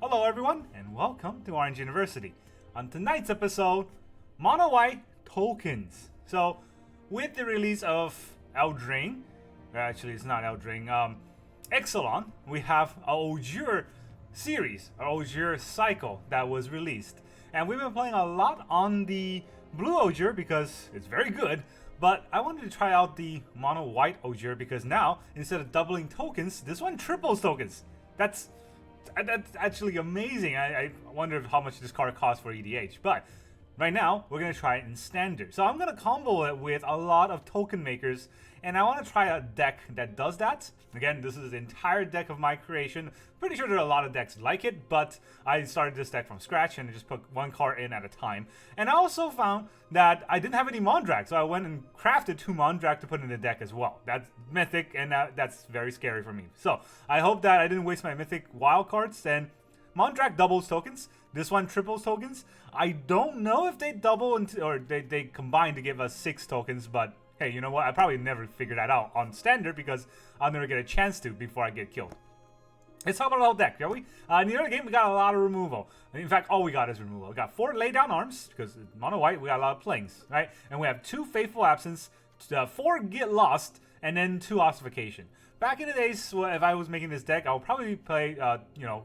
Hello everyone, and welcome to Orange University. On tonight's episode, Mono White tokens. So, with the release of Eldraine, actually it's not Eldraine, Ixalan, we have a Ojer series, a Ojer cycle that was released. And we've been playing a lot on the blue Ojer because it's very good, but I wanted to try out the Mono White Ojer because now, instead of doubling tokens, this one triples tokens. That's actually amazing. I wonder how much this card costs for EDH, but right now we're going to try it in standard. So I'm going to combo it with a lot of token makers, and I want to try a deck that does that. Again, this is the entire deck of my creation. Pretty sure there are a lot of decks like it, but I started this deck from scratch and just put one card in at a time. And I also found that I didn't have any Mondrak, so I went and crafted 2 Mondrak to put in the deck as well. That's mythic, and that's very scary for me. So I hope that I didn't waste my mythic wild cards. And Mondrak doubles tokens. This one triples tokens. I don't know if they double or they combine to give us 6 tokens, but hey, you know what? I probably never figure that out on standard because I'll never get a chance to before I get killed. Let's talk about the whole deck, shall we? In the early game, we got a lot of removal. In fact, all we got is removal. We got 4 laydown arms, because mono white, we got a lot of planes, right? And we have 2 Fateful Absence, 4 Get Lost, and then 2 Ossification. Back in the days, if I was making this deck, I would probably play,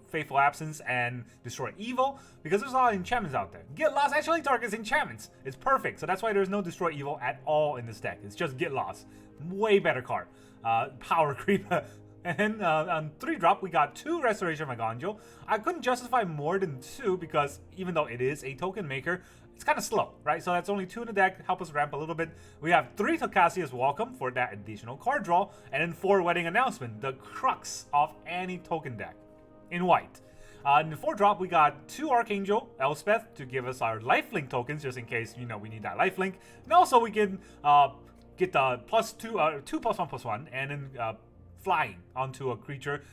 Fateful Absence and Destroy Evil, because there's a lot of enchantments out there. Get Lost actually targets enchantments. It's perfect, so that's why there's no Destroy Evil at all in this deck. It's just Get Lost. Way better card. Power creep. And then on 3-drop, we got 2 Restoration of Eiganjo. I couldn't justify more than 2 because even though it is a token maker, it's kind of slow, right? So that's only 2 in the deck, help us ramp a little bit. We have 3 Tocasia's Welcome for that additional card draw, and then 4 Wedding Announcement, the crux of any token deck in white. In the 4-drop, we got 2 Archangel Elspeth to give us our lifelink tokens, just in case, we need that lifelink. And also we can get the +2, 2+1/+1, and then flying onto a creature.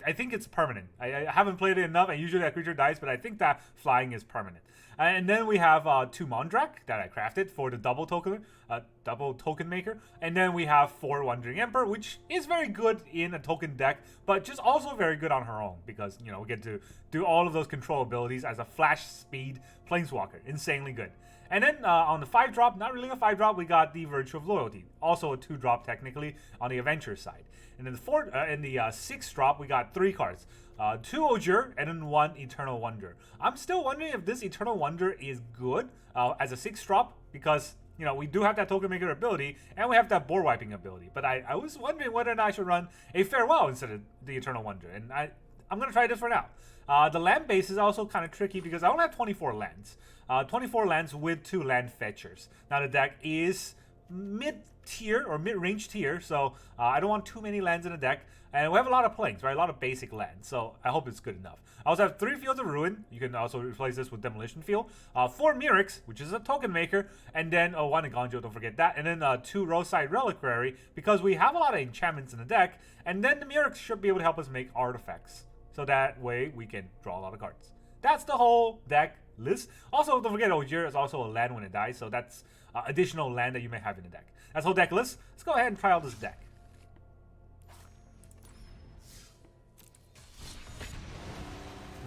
I think it's permanent. I haven't played it enough, and usually that creature dies, but I think that flying is permanent. And then we have 2 Mondrak that I crafted for the double token maker. And then we have 4 Wandering Emperor, which is very good in a token deck, but just also very good on her own because, we get to do all of those control abilities as a flash speed planeswalker. Insanely good. And then on the 5-drop, not really a 5-drop, we got the Virtue of Loyalty. Also a 2-drop technically on the Adventure side. And then the 6-drop, we got 3 cards. 2 Ojer and then 1 Eternal Wonder. I'm still wondering if this Eternal Wonder is good as a 6-drop because, we do have that token maker ability and we have that board wiping ability. But I was wondering whether or not I should run a Farewell instead of the Eternal Wonder. And I'm going to try this for now. The land base is also kind of tricky because I only have 24 lands. 24 lands with 2 land fetchers. Now the deck is mid-tier or mid-range tier, so I don't want too many lands in the deck. And we have a lot of plains, right? A lot of basic lands, so I hope it's good enough. I also have 3 Fields of Ruin. You can also replace this with Demolition Field. 4 Mirrex, which is a token maker, and then 1 Eiganjo, don't forget that. And then 2 Roadside Reliquary, because we have a lot of enchantments in the deck, and then the Mirrex should be able to help us make artifacts. So that way we can draw a lot of cards. That's the whole deck list. Also, don't forget Ojer is also a land when it dies, so that's additional land that you may have in the deck. That's the whole deck list. Let's go ahead and try out this deck.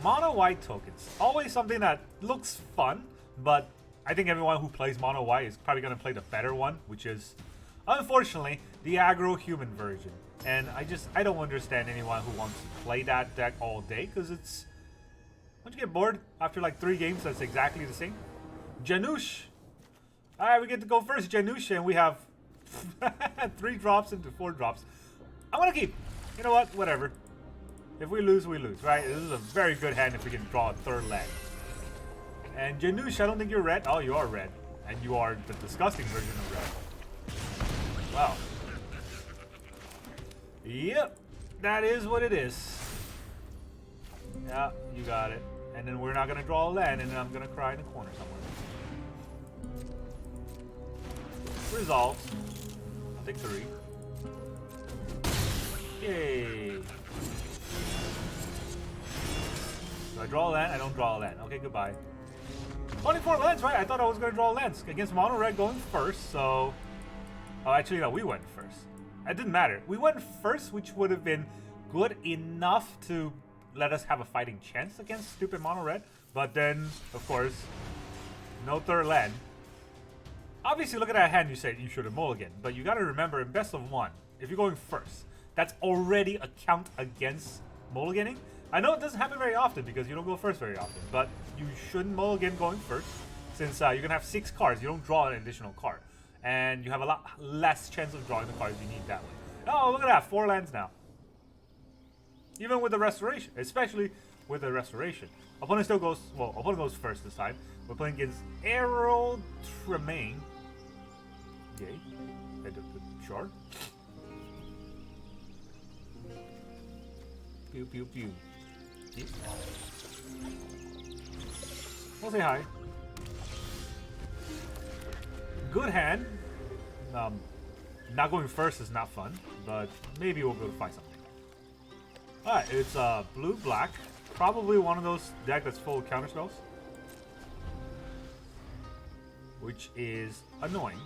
Mono white tokens. Always something that looks fun, but I think everyone who plays mono white is probably going to play the better one, which is, unfortunately, the aggro human version. And I don't understand anyone who wants to play that deck all day, because it's... Don't you get bored after like 3 games that's exactly the same? Janusz. Alright, we get to go first, Janusz, and we have 3 drops into 4 drops. I'm gonna keep. You know what? Whatever. If we lose, we lose, right? This is a very good hand if we can draw a 3rd land. And Janusz, I don't think you're red. Oh, you are red. And you are the disgusting version of red. Wow. Yep, that is what it is. Yeah, you got it. And then we're not going to draw a land, and then I'm going to cry in the corner somewhere. Resolves. I'll take 3. Yay. Do I draw a land? I don't draw a land. Okay, goodbye. 24 lands, right? I thought I was going to draw lands against mono red going first, so... Oh, actually, no, we went first. It didn't matter. We went first, which would have been good enough to let us have a fighting chance against stupid mono red. But then, of course, no third land. Obviously, look at that hand. You said you should have mulligan, but you got to remember in best of one, if you're going first, that's already a count against mulliganing. I know it doesn't happen very often because you don't go first very often, but you shouldn't mulligan going first since you're gonna have 6 cards. You don't draw an additional card, and you have a lot less chance of drawing the cards you need that way. Oh, look at that, 4 lands now. Even with the restoration, especially with the restoration. Opponent still goes, well, opponent goes first this time. We're playing against Arrow Tremaine. Yay. Sure. Pew, pew, pew. Yeah. We'll say hi. Good hand. Not going first is not fun, but maybe we'll go to find something. Alright, it's blue-black. Probably one of those decks that's full of counterspells. Which is annoying.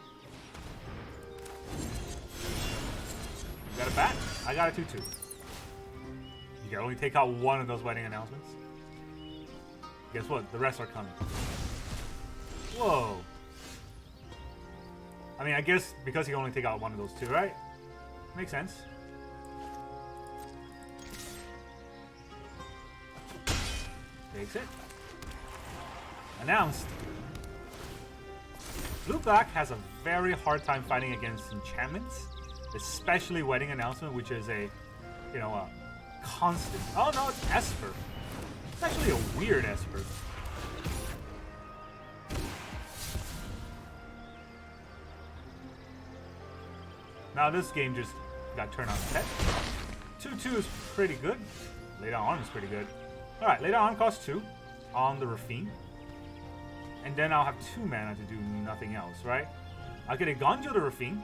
You got a bat? I got a 2-2. You can only take out one of those wedding announcements. Guess what? The rest are coming. Whoa. I mean, I guess because he can only take out one of those 2, right? Makes sense. Takes it. Announced. Blue-black has a very hard time fighting against enchantments, especially wedding announcement, which is a, you know, a constant. Oh no, it's Esper. It's actually a weird Esper. Now this game just got turned on its head. 2-2 is pretty good. Lay Down Arm is pretty good. Alright, Lay Down Arm costs 2 on the Rafine. And then I'll have 2 mana to do nothing else, right? I'll get Eiganjo the Rafine.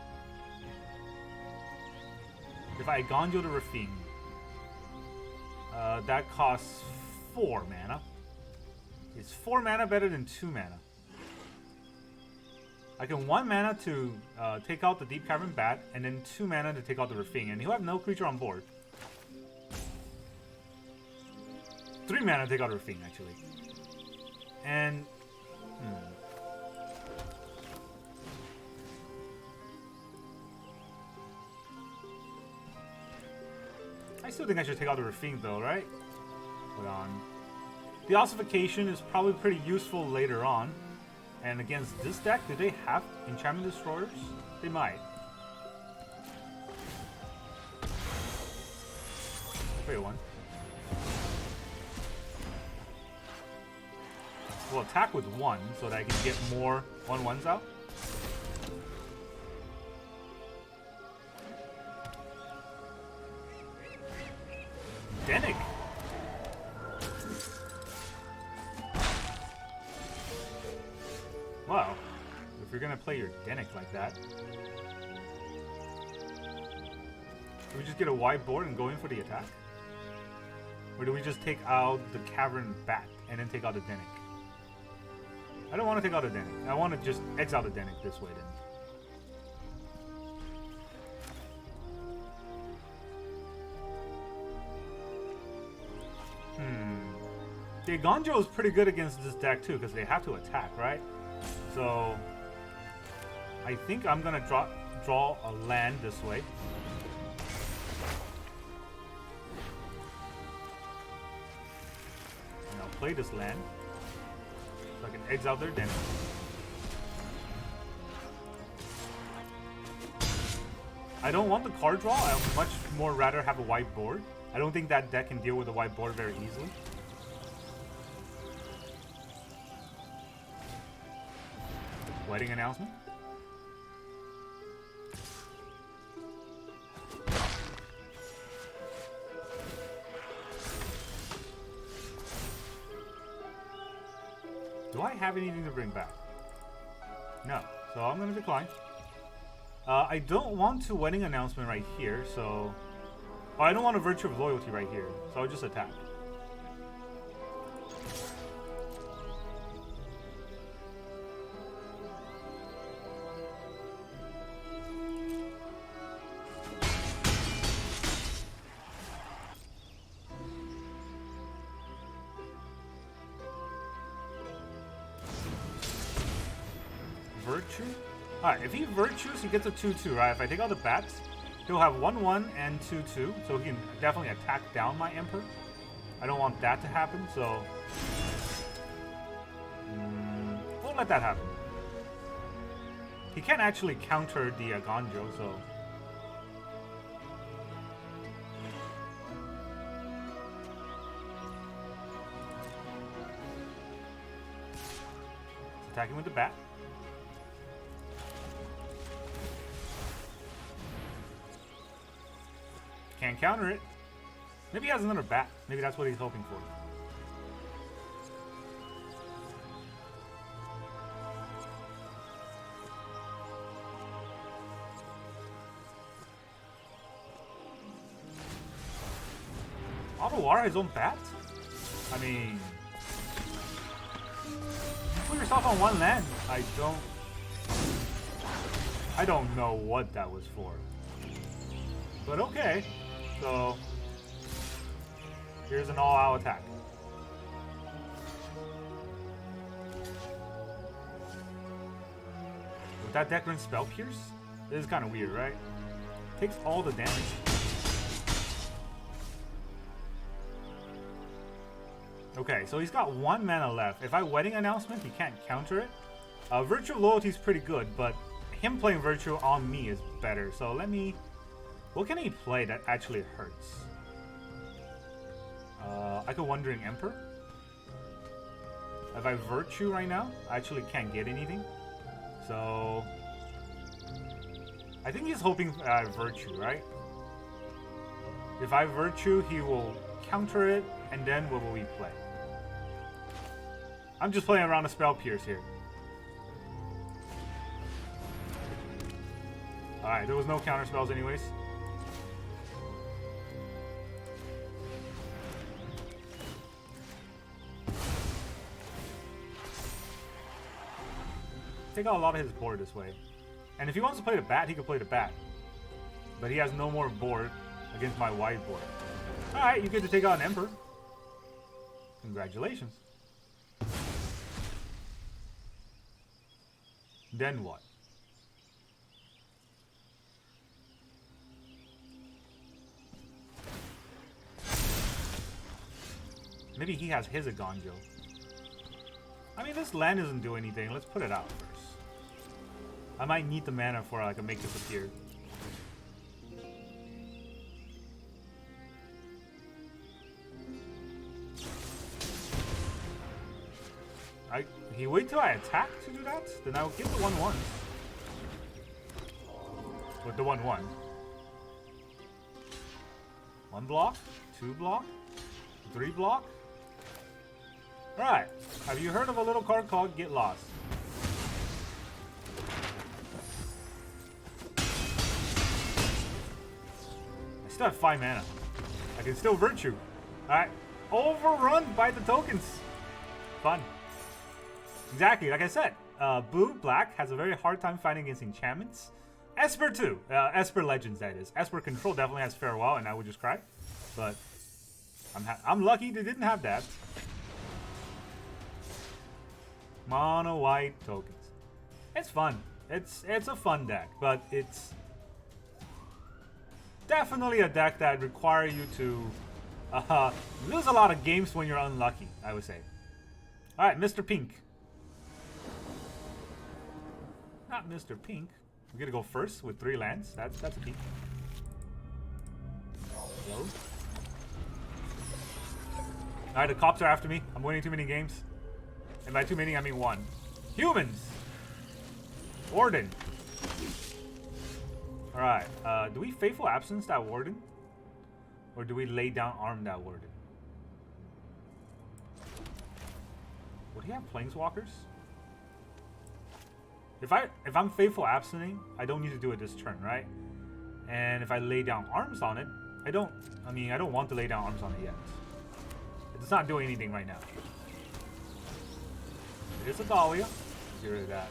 If I Eiganjo the Rafine, that costs 4 mana. Is 4 mana better than 2 mana? I can 1 mana to take out the Deep Cavern Bat, and then 2 mana to take out the Rafine, and he'll have no creature on board. 3 mana to take out the Rafine, actually. And... I still think I should take out the Rafine, though, right? Hold on. The Ossification is probably pretty useful later on. And against this deck, do they have Enchantment Destroyers? They might. Wait, 1. We'll attack with 1 so that I can get more 1/1s out. Dennick. Wow. If you're gonna play your Dennick like that, do we just get a wide board and go in for the attack? Or do we just take out the Cavern Bat and then take out the Dennick? I don't want to take out a Dennick. I want to just exile the Dennick this way then. The Eiganjo is pretty good against this deck too, because they have to attack, right? So I think I'm gonna draw a land this way. And I'll play this land. So I can exile their Dennick. I don't want the card draw. I would much more rather have a white board. I don't think that deck can deal with a white board very easily. Wedding announcement. Do I have anything to bring back? No. So I'm going to decline. I don't want to wedding announcement right here, so... Oh, I don't want a Virtue of Loyalty right here, so I'll just attack. Virtue? Alright, if he Virtues, he gets a 2-2, right? If I take out the bats, he'll have 1-1 and 2-2, so he can definitely attack down my Emperor. I don't want that to happen, so... we'll let that happen. He can't actually counter the Eiganjo, so... Attacking with the bat. Can't counter it. Maybe he has another bat. Maybe that's what he's hoping for. Auto-War his own bat? I mean... Put yourself on one land. I don't know what that was for. But okay. So here's an all-out attack. With that Declan Spell Pierce? This is kind of weird, right? Takes all the damage. Okay, so he's got 1 mana left. If I Wedding Announcement, he can't counter it. Virtue Loyalty is pretty good, but him playing Virtue on me is better. So let me... What can he play that actually hurts? I could Wandering Emperor. If I Virtue right now, I actually can't get anything. So... I think he's hoping I Virtue, right? If I Virtue, he will counter it, and then what will we play? I'm just playing around a Spell Pierce here. Alright, there was no counter spells anyways. Take out a lot of his board this way. And if he wants to play the bat, he can play the bat. But he has no more board against my wide board. Alright, you get to take out an Emperor. Congratulations. Then what? Maybe he has his Eiganjo. I mean, this land doesn't do anything. Let's put it out first. I might need the mana for like a make disappear. He wait till I attack to do that? Then I'll get the 1-1. With the 1-1. 1 block, 2 block, 3 block. Alright. Have you heard of a little card called Get Lost? I still have 5 mana. I can still Virtue. Alright. Overrun by the tokens. Fun. Exactly, like I said, Blue Black has a very hard time fighting against enchantments. Esper too. Esper Legends, that is. Esper Control definitely has Farewell, and I would just cry. But I'm lucky they didn't have that. Mono white tokens. It's fun. It's a fun deck, but it's definitely a deck that requires you to lose a lot of games when you're unlucky, I would say. All right, Mr. Pink. Not Mr. Pink. We're gonna go first with 3 lands. That's a pink. Hello. Alright, the cops are after me. I'm winning too many games. And by too many, I mean 1. Humans! Warden. Alright, do we Fateful Absence that Warden? Or do we lay down Arm that Warden? Would he have Planeswalkers? If I'm Fateful Absenting, I don't need to do it this turn, right? And if I lay down Arms on it, I don't want to lay down Arms on it yet. It's not doing anything right now. It is a Dahlia. Get rid of that.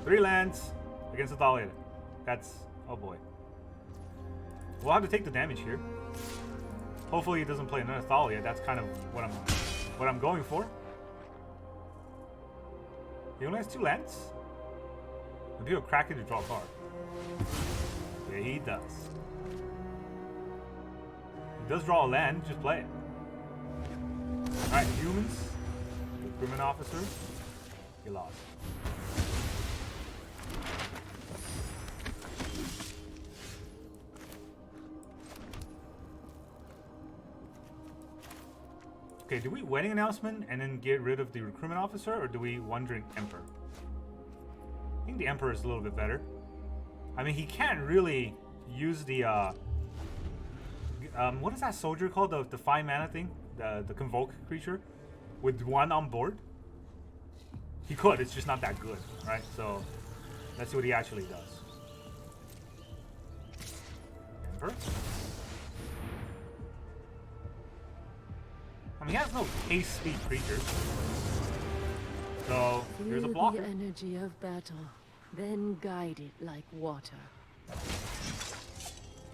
Three lands. against Thalia. That's... oh boy. We'll have to take the damage here. Hopefully he doesn't play another Thalia. That's kind of what I'm going for. He only has 2 lands? Maybe he'll crack it to draw a card. Yeah, he does. He does draw a land, just play it. Alright, humans. Recruitment officer. He lost. Okay, do we wedding announcement and then get rid of the recruitment officer, or do we wandering emperor? I think the emperor is a little bit better. I mean, he can't really use the what is that soldier called? The 5 mana thing, the convoke creature, with 1 on board. He could. It's just not that good, right? So let's see what he actually does. Emperor. I mean, he has no haste speed creatures. So here's a blocker. Feel the energy of battle, then guide it like water.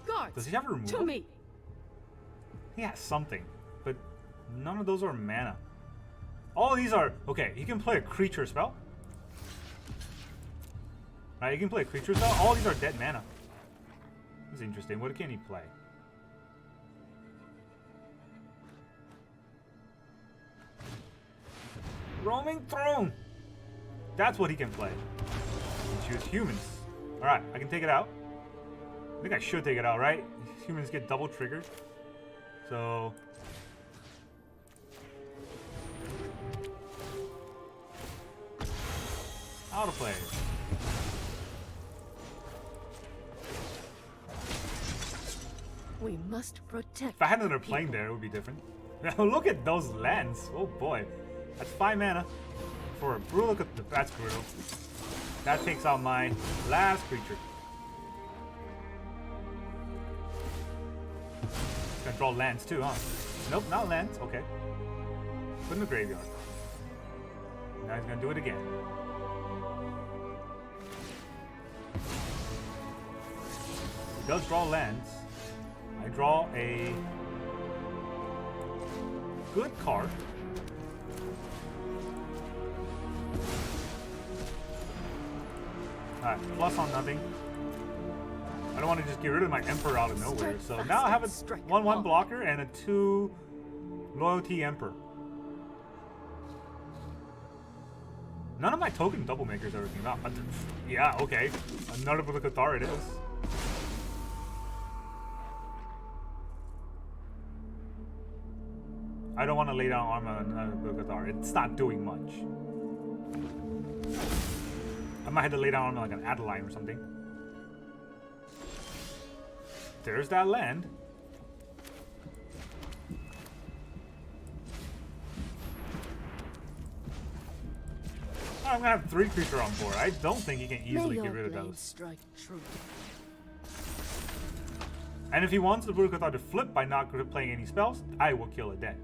Guards, does he have a removal? to me. He has something, but none of those are mana. All these are okay. He can play a creature spell. Right, he can play a creature spell. All these are dead mana. This is interesting. What can he play? Roaming Throne! That's what he can play. He choose humans. Alright, I can take it out. I think I should take it out, right? Humans get double triggered. So... out of play. We must protect. If I had another plane there, it would be different. Look at those lands. Oh boy. That's 5 mana for a brutal. Look at the, that's brutal. That takes out my last creature. Gonna draw lands too, huh? Nope, not lands. Okay. Put in the graveyard. Now he's gonna do it again. He does draw lands. I draw a good card. Alright, plus on nothing. I don't want to just get rid of my Emperor out of nowhere. So now I have a 1/1 blocker and a 2 loyalty Emperor. None of my token double makers ever came out. Yeah, okay. Another Cathar it is. I don't want to lay down armor on Cathar. It's not doing much. I might have to lay down on like an Adeline or something. There's that land. I'm gonna have 3 creatures on board. I don't think he can easily get rid of those. Strike true. And if he wants the Blue Cathar to flip by not playing any spells, I will kill it dead.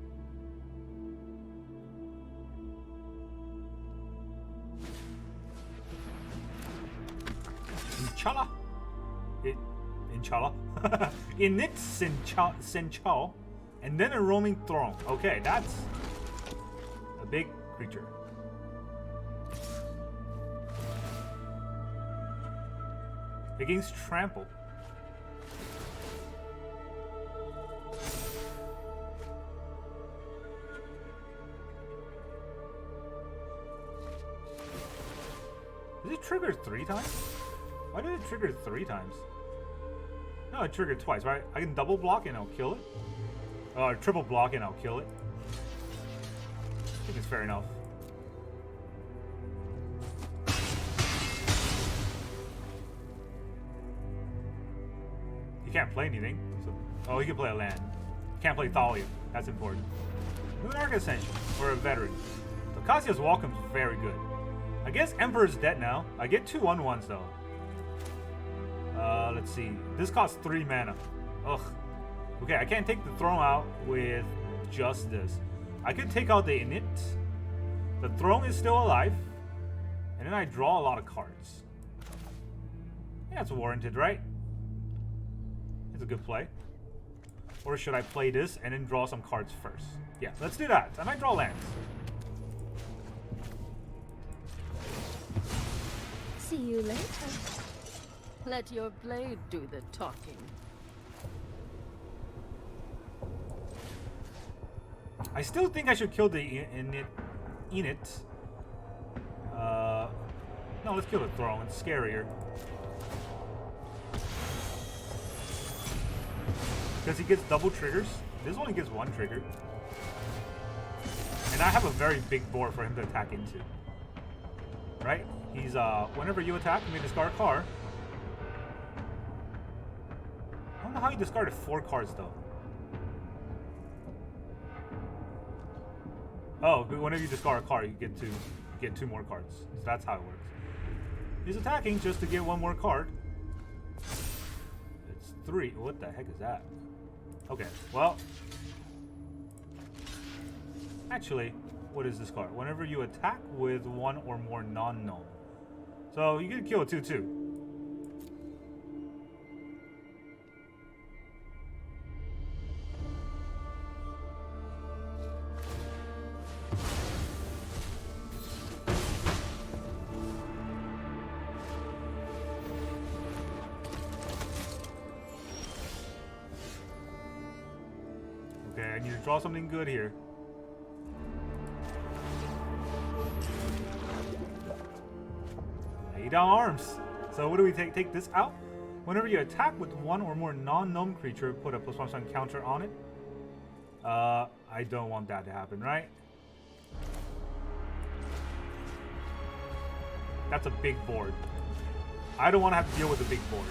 Inchala. Inchala. Init Senchal. And then a roaming throne. Okay, that's a big creature. Against trample. Does it trigger 3 times? Why did it trigger 3 times? No, it triggered twice, right? I can double block and I'll kill it. Or triple block and I'll kill it. I think it's fair enough. He can't play anything. So, oh, he can play a land. Can't play Thalia. That's important. Lunar Ascension, or a veteran. Tocasia's Welcome's very good. I guess Emperor's dead now. I get 2 1/1s though. Let's see. This costs 3 mana. Ugh. Okay, I can't take the throne out with just this. I could take out the Init. The throne is still alive. And then I draw a lot of cards. Yeah, it's warranted, right? It's a good play. Or should I play this and then draw some cards first? Yeah, let's do that. I might draw lands. See you later. Let your blade do the talking. I still think I should kill the Init. No, let's kill the Throne. It's scarier. Because he gets double triggers. This only gets one trigger. And I have a very big board for him to attack into. Right? He's, whenever you attack, you may discard a card. I don't know how he discarded 4 cards, though. Oh, whenever you discard a card, you get 2 more cards. So that's how it works. He's attacking just to get 1 more card. It's 3. What the heck is that? Okay, well. Actually, what is this card? Whenever you attack with 1 or more non-gnome. So you can kill a 2/2. Okay, I need to draw something good here. Lay down arms. So what do we take? Take this out. Whenever you attack with 1 or more non-gnome creature, put a +1/+1 counter on it. I don't want that to happen, right? That's a big board. I don't want to have to deal with a big board.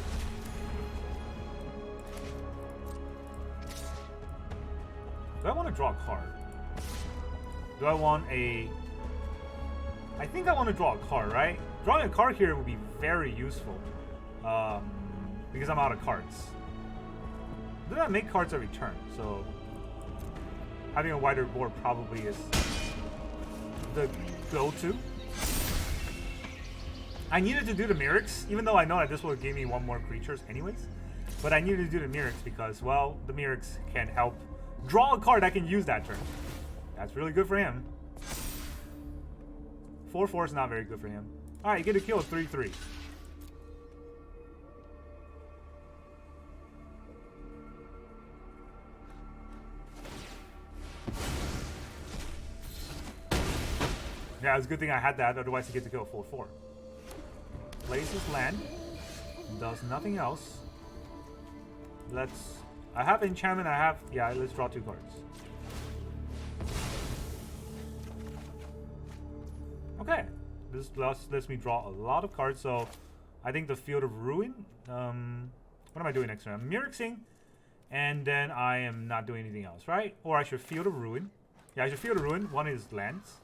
Do I want to draw a card? Do I want a... I think I want to draw a card, right? Drawing a card here would be very useful. Because I'm out of cards. Then I make cards every turn, so... having a wider board probably is the go-to. I needed to do the Mirrex, even though I know that this will give me 1 more creatures anyways. But I needed to do the Mirrex because, well, the Mirrex can help draw a card I can use that turn. That's really good for him. 4/4 is not very good for him. Alright, you get to kill a 3/3. Yeah, it's a good thing I had that, otherwise you get to kill a 4/4. Plays his land. Does nothing else. Let's... I have enchantment, I have... yeah, let's draw 2 cards. Okay. This lets me draw a lot of cards, so... I think the Field of Ruin... what am I doing next turn? I'm Mirrexing, and then I am not doing anything else, right? Or I should Field of Ruin. Yeah, I should Field of Ruin. 1 is lands.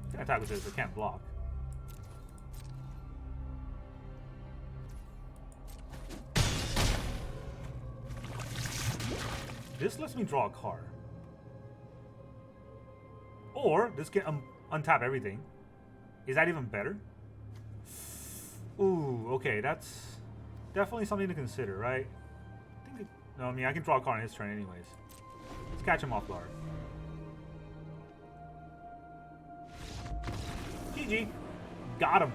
I can attack with this, I can't block. This lets me draw a card. Or, this can untap everything. Is that even better? Ooh, okay, that's definitely something to consider, right? No, I mean, I can draw a card on his turn anyways. Let's catch him off guard. GG. Got him.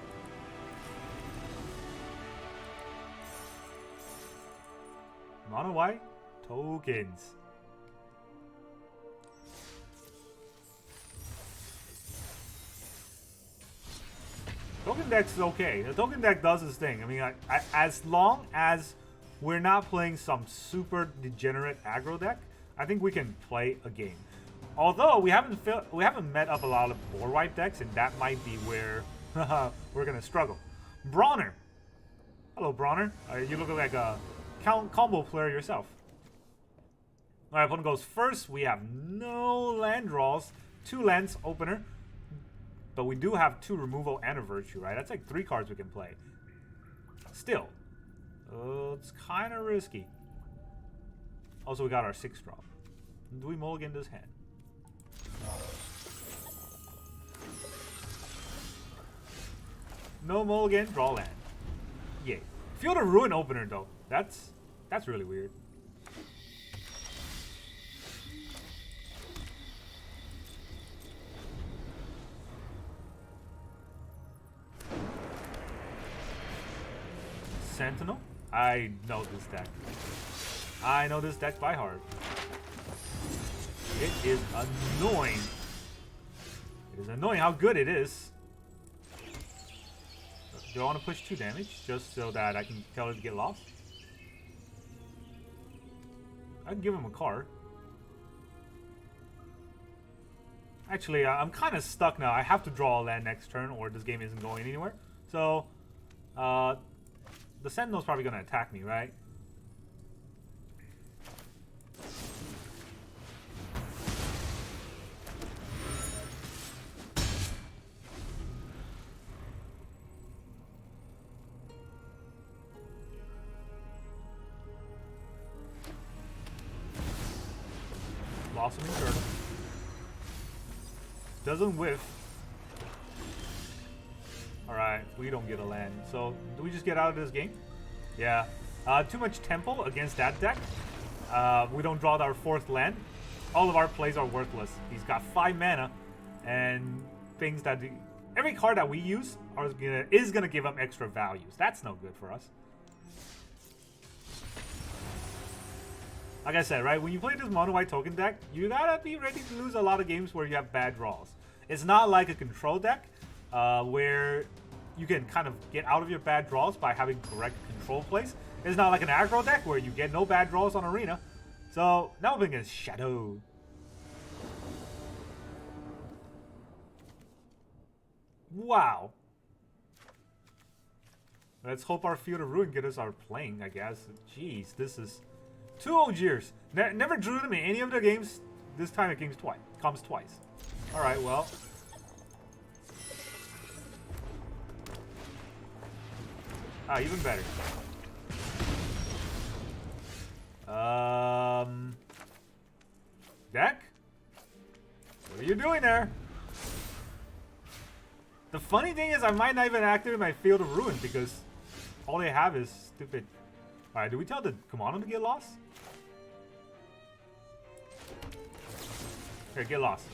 Mono white tokens. Token deck's okay. The token deck does its thing. I mean, as long as we're not playing some super degenerate aggro deck, I think we can play a game. Although we haven't met up a lot of board wipe decks, and that might be where we're gonna struggle. Bronner. Hello, Bronner. You look like a combo player yourself. Alright, opponent goes first. We have no land draws. 2 lands opener. But we do have 2 removal and a virtue, right? That's like 3 cards we can play. Still. It's kind of risky. Also, we got our 6 drop. Do we mulligan this hand? No mulligan, draw land. Yay. Field of Ruin opener though. That's really weird. Sentinel? I know this deck. I know this deck by heart. It is annoying. It is annoying how good it is. Do I want to push 2 damage just so that I can tell it to get lost? I can give him a card. Actually, I'm kind of stuck now. I have to draw a land next turn or this game isn't going anywhere. So, the Sentinel's probably going to attack me, right? Blossoming Turtle. Doesn't whiff. Alright, we don't get a land. So, do we just get out of this game? Yeah. Too much Temple against that deck. We don't draw our 4th land. All of our plays are worthless. He's got 5 mana, and things that... every card that we use is gonna give him extra values. That's no good for us. Like I said, right, when you play this mono-white token deck, you gotta be ready to lose a lot of games where you have bad draws. It's not like a control deck, where you can kind of get out of your bad draws by having correct control plays. It's not like an aggro deck where you get no bad draws on Arena. So, now we're against Shadow. Wow. Let's hope our Field of Ruin get us our playing, I guess. Jeez, this is... 2 Ojers. Never drew them in any of the games. This time it comes twice. Alright, well. Ah, even better. Deck? What are you doing there? The funny thing is I might not even activate my Field of Ruin because all they have is stupid... Alright, do we tell the Kumano to get lost? Here, get lost.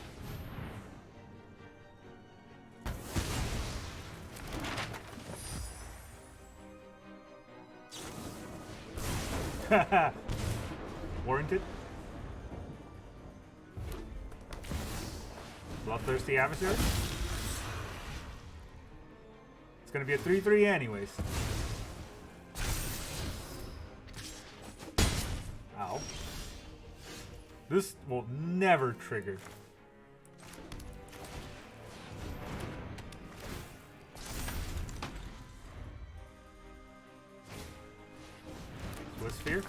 Warranted. Bloodthirsty Adversary. It's gonna be a 3/3 anyways. Ow. This will never trigger. Swiss Sphere.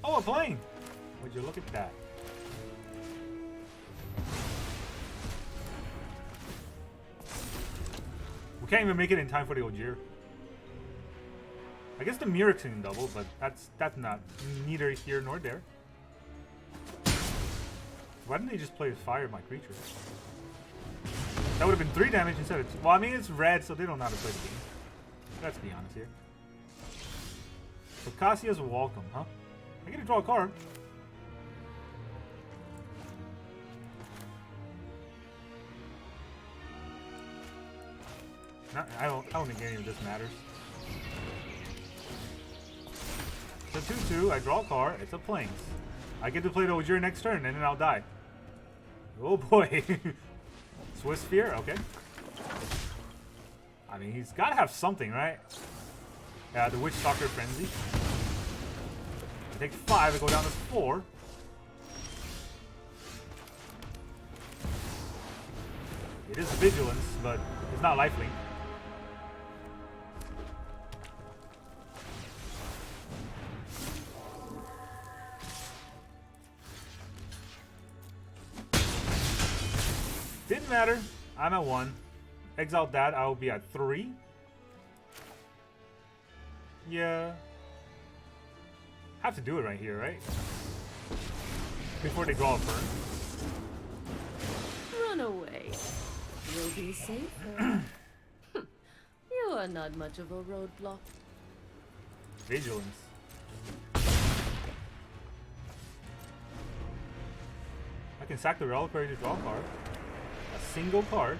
Oh, a plane! Would you look at that? We can't even make it in time for the Ojer. I guess the Mirrex can double, but that's not neither here nor there. Why didn't they just play with fire my creature? That would have been 3 damage instead of 2. Well, I mean it's red, so they don't know how to play the game. Let's be honest here. Tocasia's welcome, huh? I get to draw a card. I don't think any of this matters. It's a 2/2. I draw a card. It's a plains. I get to play the Ojer next turn, and then I'll die. Oh boy. Swiss Sphere. Okay. I mean, he's got to have something, right? Yeah, the Witch Stalker Frenzy. I take 5. I go down to 4. It is Vigilance, but it's not lifelink. Didn't matter. I'm at 1. exile that, I'll be at 3. Yeah. Have to do it right here, right? Before they draw a burn. Run away. You'll be safer. You are not much of a roadblock. Vigilance. I can sack the Reliquary to draw a card. A single card.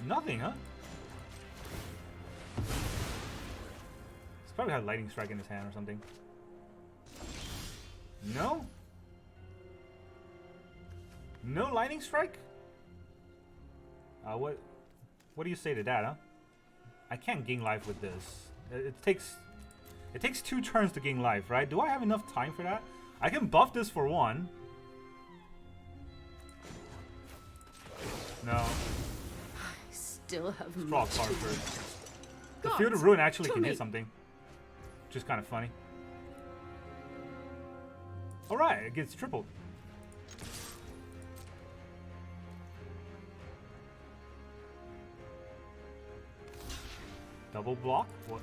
Nothing, huh? He's probably had Lightning Strike in his hand or something. No? No Lightning Strike? What do you say to that, huh? I can't gain life with this. It takes 2 turns to gain life, right? Do I have enough time for that? I can buff this for 1. No. I still have Draw a much card to first. The Gods, Field of Ruin actually to can me. hit something. Which is kind of funny. Alright, it gets tripled. Double block? What?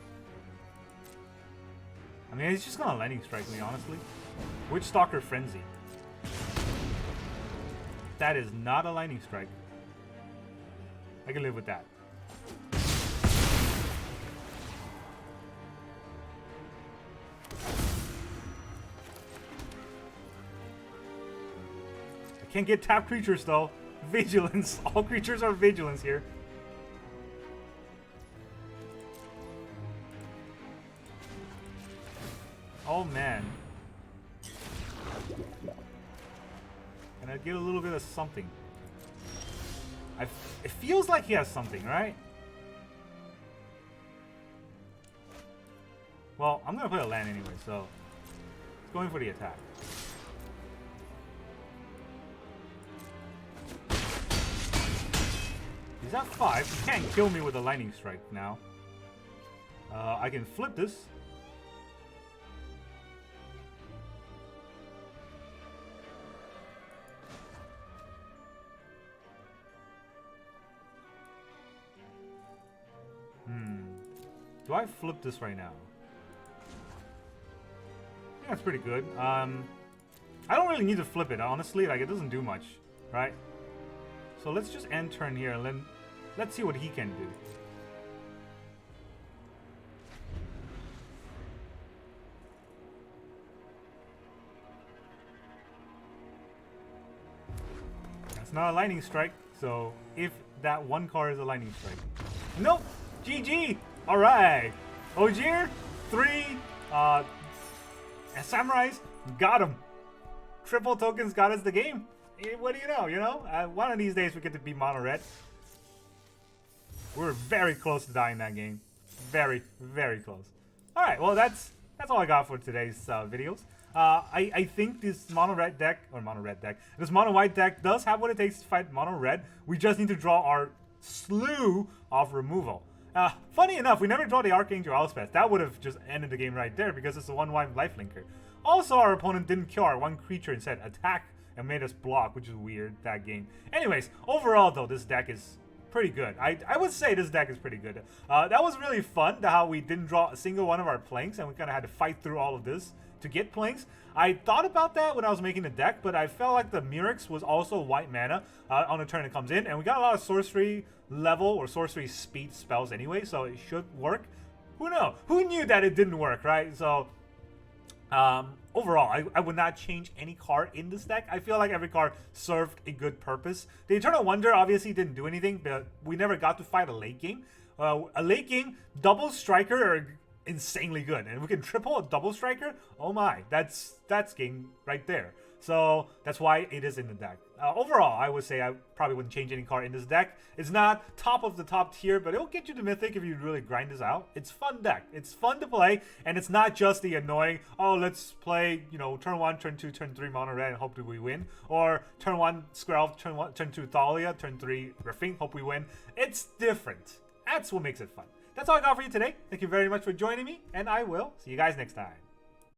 I mean, he's just gonna Lightning Strike me, honestly. Witchstalker Frenzy. That is not a Lightning Strike. I can live with that. I can't get tap creatures though. Vigilance. All creatures are vigilance here. Oh man. Can I get a little bit of something? It feels like he has something, right? Well, I'm gonna play a land anyway, so it's going for the attack. He's at 5. He can't kill me with a Lightning Strike now. I can flip this. Do I flip this right now? Yeah, that's pretty good. I don't really need to flip it, honestly. Like, it doesn't do much, right? So let's just end turn here, and then let's see what he can do. That's not a Lightning Strike, so if that one card is a Lightning Strike. Nope! GG! Alright! Ojer, 3, Samurais, got him! Triple tokens got us the game. What do you know? One of these days we get to beat mono red. We're very close to dying that game. Very, very close. Alright, well that's all I got for today's videos. I think this mono red deck, this mono white deck does have what it takes to fight mono red. We just need to draw our slew of removal. Funny enough, we never draw the Archangel Elspeth. That would have just ended the game right there because it's a 1/1 lifelinker. Also, our opponent didn't kill our one creature, instead attack and made us block, which is weird, that game. Anyways, overall though, this deck is pretty good. I would say this deck is pretty good. That was really fun, how we didn't draw a single one of our planks and we kind of had to fight through all of this to get planks. I thought about that when I was making the deck, but I felt like the Mirrex was also white mana on the turn it comes in, and we got a lot of sorcery level or sorcery speed spells anyway, so it should work. Who knows? Who knew that it didn't work, right? So overall, I would not change any card in this deck. I feel like every card served a good purpose. The Eternal Wonder obviously didn't do anything, but we never got to fight a late game. A late game double striker are insanely good, and we can triple a double striker. Oh my, that's game right there. So that's why it is in the deck. Overall, I would say I probably wouldn't change any card in this deck. It's not top of the top tier, but it'll get you to Mythic if you really grind this out. It's fun deck. It's fun to play, and it's not just the annoying, oh, let's play, you know, turn 1, turn 2, turn 3 mono red and hope that we win. Or turn 1 Squirrel, turn 2 Thalia, turn 3 Riffing, hope we win. It's different. That's what makes it fun. That's all I got for you today. Thank you very much for joining me, and I will see you guys next time.